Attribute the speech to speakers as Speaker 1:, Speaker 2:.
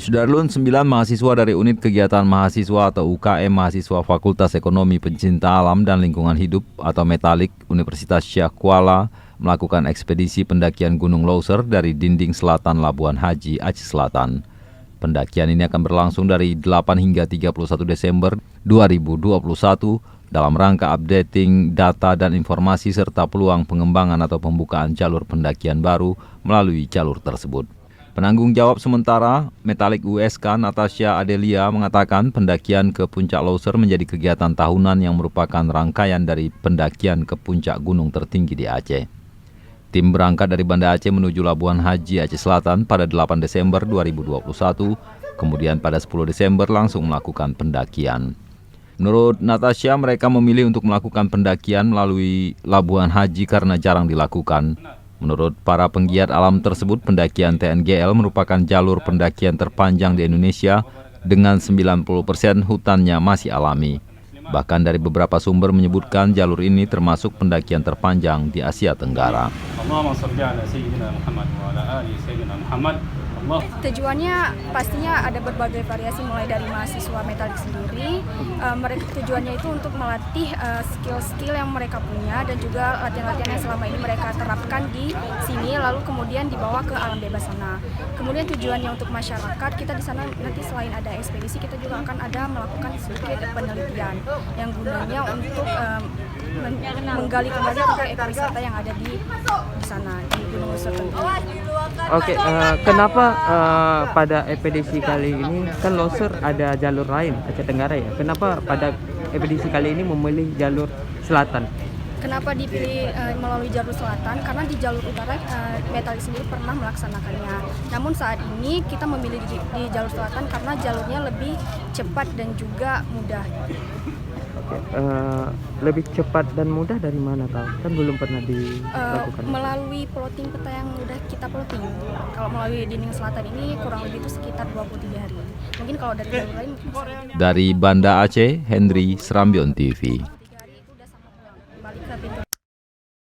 Speaker 1: Sudarlun, 9 mahasiswa dari Unit Kegiatan Mahasiswa atau UKM Mahasiswa Fakultas Ekonomi Pencinta Alam dan Lingkungan Hidup atau Metalik Universitas Syekh Kuala melakukan ekspedisi pendakian Gunung Leuser dari dinding selatan Labuan Haji, Aceh Selatan. Pendakian ini akan berlangsung dari 8 hingga 31 Desember 2021 dalam rangka updating data dan informasi serta peluang pengembangan atau pembukaan jalur pendakian baru melalui jalur tersebut. Penanggung jawab sementara Metalik USK Natasha Adelia mengatakan pendakian ke Puncak Leuser menjadi kegiatan tahunan yang merupakan rangkaian dari pendakian ke puncak gunung tertinggi di Aceh. Tim berangkat dari Banda Aceh menuju Labuan Haji Aceh Selatan pada 8 Desember 2021, kemudian pada 10 Desember langsung melakukan pendakian. Menurut Natasha, mereka memilih untuk melakukan pendakian melalui Labuan Haji karena jarang dilakukan. Menurut para penggiat alam tersebut, pendakian TNGL merupakan jalur pendakian terpanjang di Indonesia dengan 90% hutannya masih alami. Bahkan dari beberapa sumber menyebutkan jalur ini termasuk pendakian terpanjang di Asia Tenggara.
Speaker 2: Tujuannya pastinya ada berbagai variasi, mulai dari mahasiswa Metalik sendiri. Tujuannya itu untuk melatih skill-skill yang mereka punya dan juga latihan-latihan yang selama ini mereka terapkan di sini, lalu kemudian dibawa ke alam bebas sana. Kemudian tujuannya untuk masyarakat, kita di sana nanti selain ada ekspedisi, kita juga akan ada melakukan sedikit penelitian yang gunanya untuk menggali kembali tentang ekowisata yang ada di sana, di Gunung Leuser tentunya.
Speaker 3: Oke, kenapa pada ekspedisi kali ini kan Leuser ada jalur lain Aceh Tenggara ya? Kenapa pada ekspedisi kali ini memilih jalur selatan?
Speaker 2: Kenapa dipilih melalui jalur selatan? Karena di jalur utara Metalik sendiri pernah melaksanakannya. Namun saat ini kita memilih di jalur selatan karena jalurnya lebih cepat dan juga mudah.
Speaker 3: Lebih cepat dan mudah dari mana tahu? Kan belum pernah dilakukan.
Speaker 2: Melalui plotting peta yang udah kita plotting. Kalau melalui dinding selatan ini kurang lebih itu sekitar 23 hari. Mungkin kalau dari jalur lain.
Speaker 1: Dari Banda Aceh, Henry, Serambion TV.